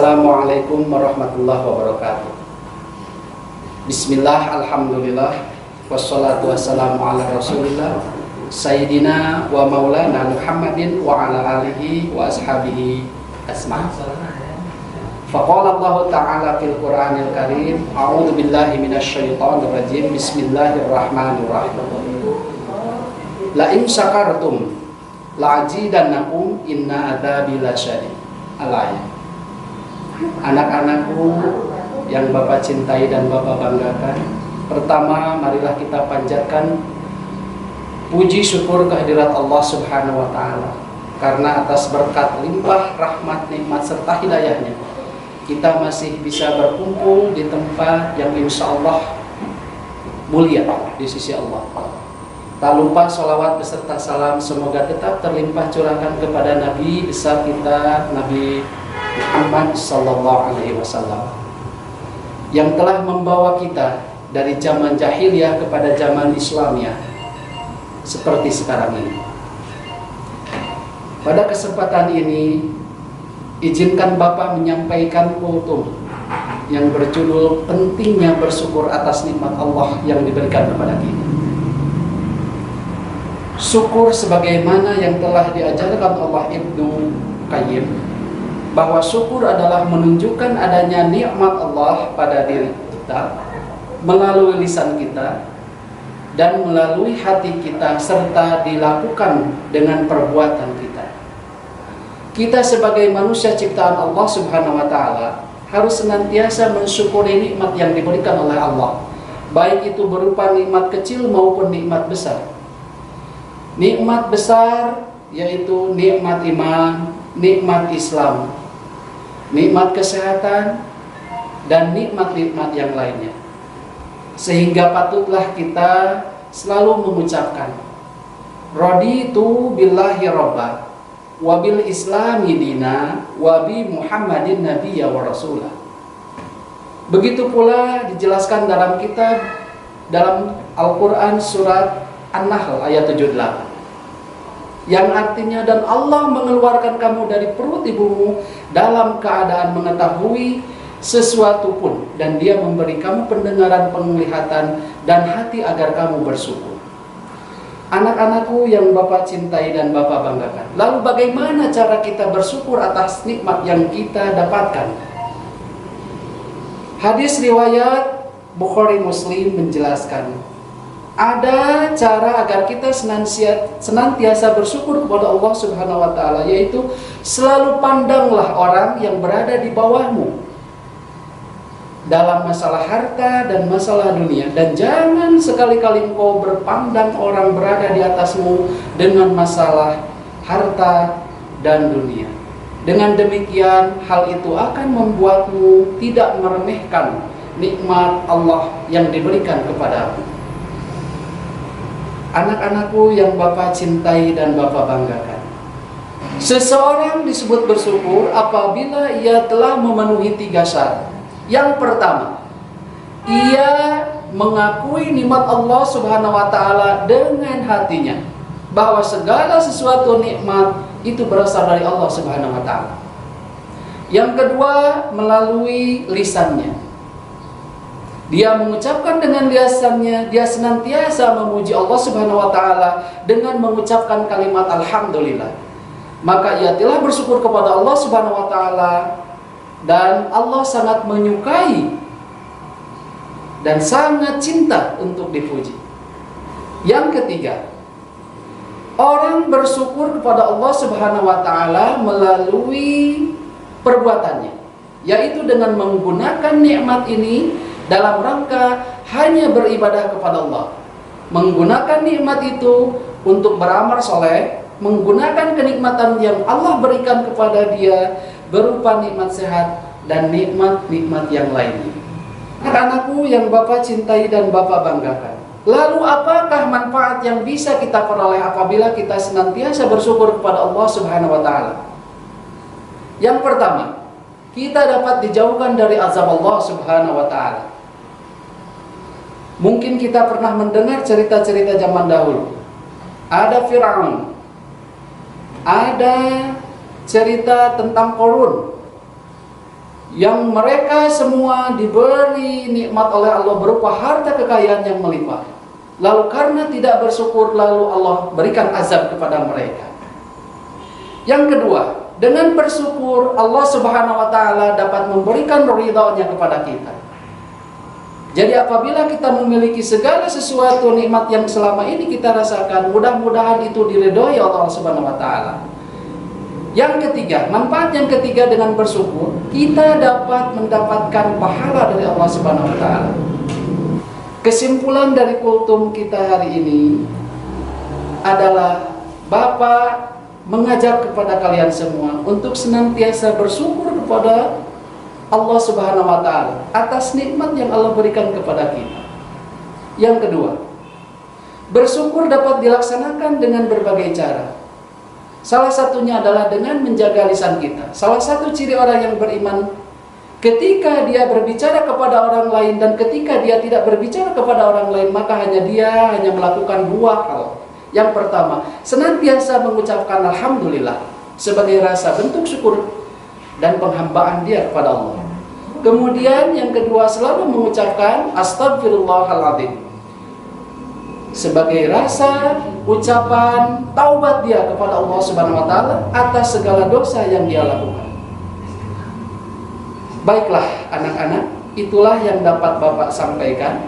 Assalamualaikum warahmatullahi wabarakatuh. Bismillah, alhamdulillah, wassalatu wassalamu ala rasulillah Sayyidina wa maulana Muhammadin wa ala alihi wa ashabihi asma'in. Faqala Allah Ta'ala fil Qur'anil Karim, a'udzu billahi minasyaitonir rajim. Bismillahirrahmanirrahim. La in syakartum la azidannakum inna adzabi lasyadid. Al-ayat. Anak-anakku yang Bapak cintai dan Bapak banggakan, pertama marilah kita panjatkan puji syukur kehadirat Allah Subhanahu wa Ta'ala, karena atas berkat limpah rahmat, nikmat serta hidayahnya kita masih bisa berkumpul di tempat yang insya Allah mulia di sisi Allah. Tak lupa sholawat beserta salam semoga tetap terlimpah curahkan kepada Nabi besar kita, Nabi Muhammad sallallahu alaihi wasallam, yang telah membawa kita dari zaman jahiliyah kepada zaman Islamiyah seperti sekarang ini. Pada kesempatan ini izinkan Bapak menyampaikan kultum yang berjudul pentingnya bersyukur atas nikmat Allah yang diberikan kepada kita. Syukur sebagaimana yang telah diajarkan Allah Ibnu Qayyim, bahwa syukur adalah menunjukkan adanya nikmat Allah pada diri kita melalui lisan kita dan melalui hati kita, serta dilakukan dengan perbuatan kita. Kita sebagai manusia ciptaan Allah Subhanahu wa Ta'ala harus senantiasa mensyukuri nikmat yang diberikan oleh Allah, baik itu berupa nikmat kecil maupun nikmat besar. Nikmat besar yaitu nikmat iman, nikmat Islam, nikmat kesehatan, dan nikmat-nikmat yang lainnya. Sehingga patutlah kita selalu mengucapkan raditu billahi robba wa bil islami dina wa bi Muhammadin nabiyya wa rasulah. Begitu pula dijelaskan dalam kitab, dalam Al-Quran surat An-Nahl ayat 78, yang artinya, dan Allah mengeluarkan kamu dari perut ibumu dalam keadaan mengetahui sesuatu pun, dan Dia memberi kamu pendengaran, penglihatan, dan hati agar kamu bersyukur. Anak-anakku yang Bapak cintai dan Bapak banggakan, lalu bagaimana cara kita bersyukur atas nikmat yang kita dapatkan? Hadis riwayat Bukhari Muslim menjelaskan, ada cara agar kita senantiasa bersyukur kepada Allah Subhanahu wa Ta'ala, yaitu selalu pandanglah orang yang berada di bawahmu dalam masalah harta dan masalah dunia, dan jangan sekali-kali engkau berpandang orang berada di atasmu dengan masalah harta dan dunia. Dengan demikian, hal itu akan membuatmu tidak meremehkan nikmat Allah yang diberikan kepadamu. Anak-anakku yang Bapak cintai dan Bapak banggakan, seseorang disebut bersyukur apabila ia telah memenuhi 3 syarat. Yang pertama, ia mengakui nikmat Allah Subhanahu wa Ta'ala dengan hatinya, bahwa segala sesuatu nikmat itu berasal dari Allah Subhanahu wa Ta'ala. Yang kedua, melalui lisannya, dia mengucapkan dengan lisannya, dia senantiasa memuji Allah Subhanahu wa Ta'ala dengan mengucapkan kalimat alhamdulillah. Maka ia telah bersyukur kepada Allah Subhanahu wa Ta'ala, dan Allah sangat menyukai dan sangat cinta untuk dipuji. Yang ketiga, orang bersyukur kepada Allah Subhanahu wa Ta'ala melalui perbuatannya, yaitu dengan menggunakan nikmat ini dalam rangka hanya beribadah kepada Allah, menggunakan nikmat itu untuk beramal soleh, menggunakan kenikmatan yang Allah berikan kepada dia berupa nikmat sehat dan nikmat-nikmat yang lainnya. Anak-anakku yang Bapak cintai dan Bapak banggakan, lalu apakah manfaat yang bisa kita peroleh apabila kita senantiasa bersyukur kepada Allah Subhanahu wa Ta'ala? Yang pertama, kita dapat dijauhkan dari azab Allah Subhanahu wa Ta'ala. Mungkin kita pernah mendengar cerita-cerita zaman dahulu. Ada Fir'aun, ada cerita tentang Qarun, yang mereka semua diberi nikmat oleh Allah berupa harta kekayaan yang melimpah. Lalu karena tidak bersyukur, lalu Allah berikan azab kepada mereka. Yang kedua, dengan bersyukur Allah Subhanahu wa taala dapat memberikan ridha-Nya kepada kita. Jadi apabila kita memiliki segala sesuatu nikmat yang selama ini kita rasakan, mudah-mudahan itu diridhoi Allah Subhanahu wa taala. Yang ketiga, manfaat yang ketiga dengan bersyukur, kita dapat mendapatkan pahala dari Allah Subhanahu wa taala. Kesimpulan dari kultum kita hari ini adalah Bapak mengajak kepada kalian semua untuk senantiasa bersyukur kepada Allah Subhanahu wa taala atas nikmat yang Allah berikan kepada kita. Yang kedua, bersyukur dapat dilaksanakan dengan berbagai cara. Salah satunya adalah dengan menjaga lisan kita. Salah satu ciri orang yang beriman, ketika dia berbicara kepada orang lain dan ketika dia tidak berbicara kepada orang lain, maka dia hanya melakukan dua hal. Yang pertama, senantiasa mengucapkan Alhamdulillah sebagai rasa bentuk syukur dan penghambaan dia kepada Allah. Kemudian yang kedua, selalu mengucapkan Astagfirullahaladzim sebagai rasa ucapan taubat dia kepada Allah Subhanahu wa taala atas segala dosa yang dia lakukan. Baiklah anak-anak, itulah yang dapat Bapak sampaikan.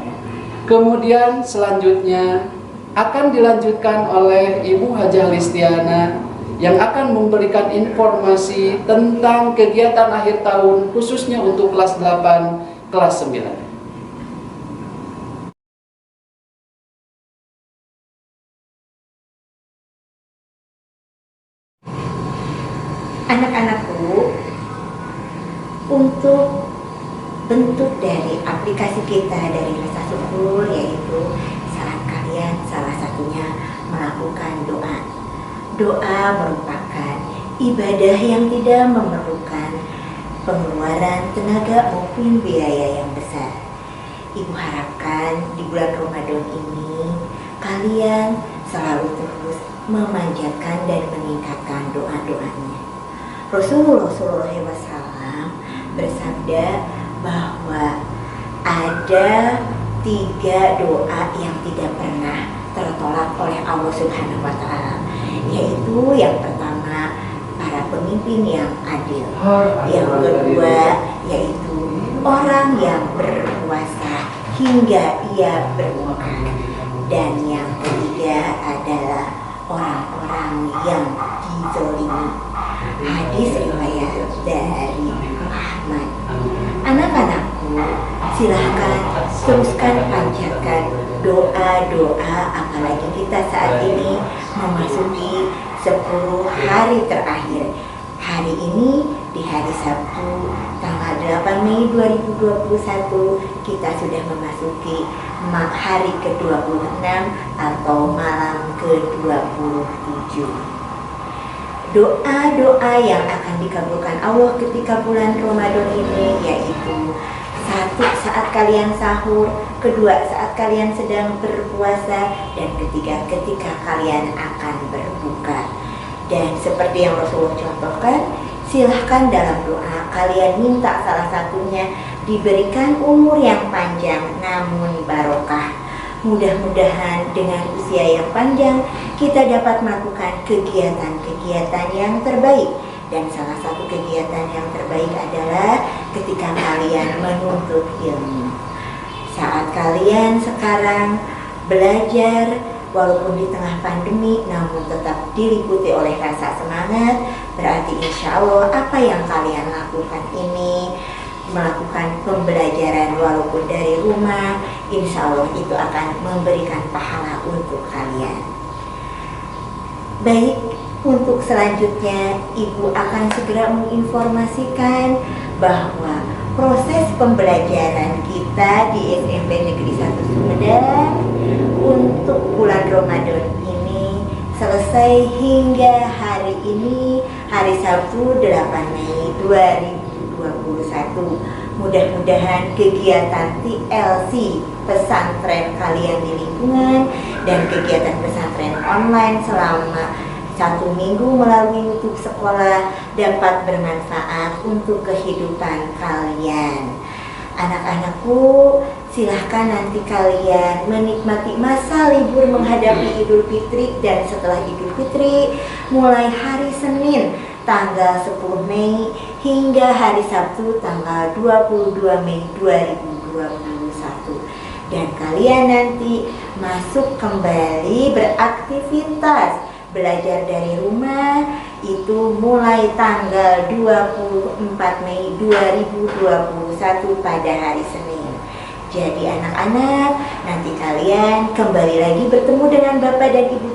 Kemudian selanjutnya akan dilanjutkan oleh Ibu Hajah Listiana yang akan memberikan informasi tentang kegiatan akhir tahun khususnya untuk kelas 8, kelas 9. Anak-anakku, untuk bentuk dari aplikasi kita dari Rasa Syukur, yaitu salah satunya melakukan doa. Doa merupakan ibadah yang tidak memerlukan pengeluaran tenaga maupun biaya yang besar. Ibu harapkan di bulan Ramadan ini kalian selalu terus memanjatkan dan meningkatkan doa-doanya. Rasulullah SAW bersabda bahwa ada 3 doa yang tidak pernah tertolak oleh Allah Subhanahu wa taala, yaitu yang pertama para pemimpin yang adil, yang kedua yaitu orang yang berpuasa hingga ia berbuka, dan yang ketiga adalah orang-orang yang dizalimi. Hadis riwayat dari Ahmad. Anak-anakku, silahkan teruskan panjatkan doa-doa, apalagi kita saat ini memasuki 10 hari terakhir. Hari ini di hari Sabtu tanggal 8 Mei 2021 kita sudah memasuki hari ke-26 atau malam ke-27. Doa-doa yang akan dikabulkan Allah ketika bulan Ramadan ini yaitu: 1. Saat kalian sahur, 2. saat kalian sedang berpuasa, dan 3. ketika kalian akan berbuka. Dan seperti yang Rasulullah contohkan, silahkan dalam doa kalian minta salah satunya diberikan umur yang panjang namun barokah. Mudah-mudahan dengan usia yang panjang kita dapat melakukan kegiatan-kegiatan yang terbaik. Dan salah satu kegiatan yang terbaik adalah ketika kalian menuntut ilmu. Saat kalian sekarang belajar, walaupun di tengah pandemi, namun tetap diliputi oleh rasa semangat, berarti insya Allah apa yang kalian lakukan ini, melakukan pembelajaran walaupun dari rumah, insya Allah itu akan memberikan pahala untuk kalian. Baik, untuk selanjutnya Ibu akan segera menginformasikan bahwa proses pembelajaran kita di SMP Negeri 1 Sumedang untuk bulan Ramadan ini selesai hingga hari ini, hari Sabtu 8 Mei 2021. Mudah-mudahan kegiatan TLC pesantren kalian di lingkungan dan kegiatan pesantren online selama 1 minggu melalui YouTube sekolah dapat bermanfaat untuk kehidupan kalian. Anak-anakku, silahkan nanti kalian menikmati masa libur menghadapi Idul Fitri, dan setelah Idul Fitri mulai hari Senin tanggal 10 Mei hingga hari Sabtu tanggal 22 Mei 2021. Dan kalian nanti masuk kembali beraktivitas belajar dari rumah itu mulai tanggal 24 Mei 2021 pada hari Senin. Jadi anak-anak, nanti kalian kembali lagi bertemu dengan Bapak dan Ibu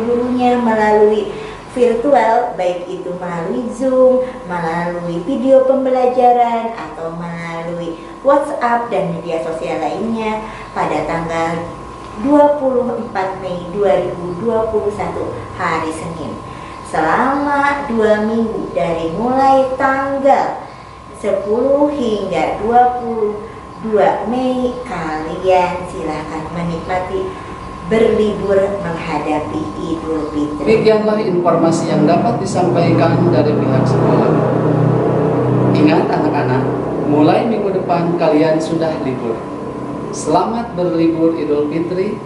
gurunya melalui virtual, baik itu melalui Zoom, melalui video pembelajaran, atau melalui WhatsApp dan media sosial lainnya pada tanggal 24 Mei 2021 hari Senin. Selama 2 minggu dari mulai tanggal 10 hingga 22 Mei, kalian silahkan menikmati berlibur menghadapi Idul Fitri. Demikianlah informasi yang dapat disampaikan dari pihak sekolah. Ingat anak-anak, mulai minggu depan kalian sudah libur. Selamat berlibur Idul Fitri.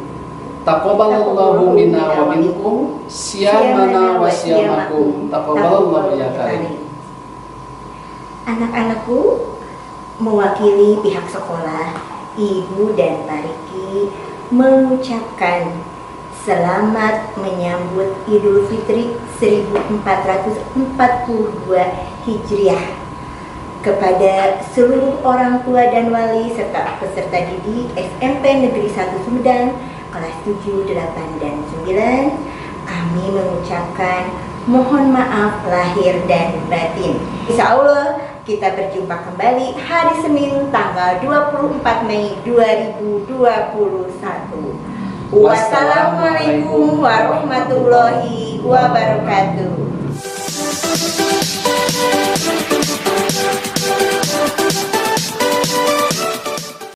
Taqabbalallahu minna wa minkum, siyamana wa siyamakum. Taqabbalallahu ya karim. Anak-anakku, mewakili pihak sekolah, Ibu dan Pak Riki mengucapkan selamat menyambut Idul Fitri 1442 Hijriah kepada seluruh orang tua dan wali serta peserta didik SMP Negeri 1 Sumedang kelas 7, 8, dan 9. Kami mengucapkan mohon maaf lahir dan batin. Insya Allah kita berjumpa kembali hari Senin tanggal 24 Mei 2021. Wassalamualaikum warahmatullahi wabarakatuh.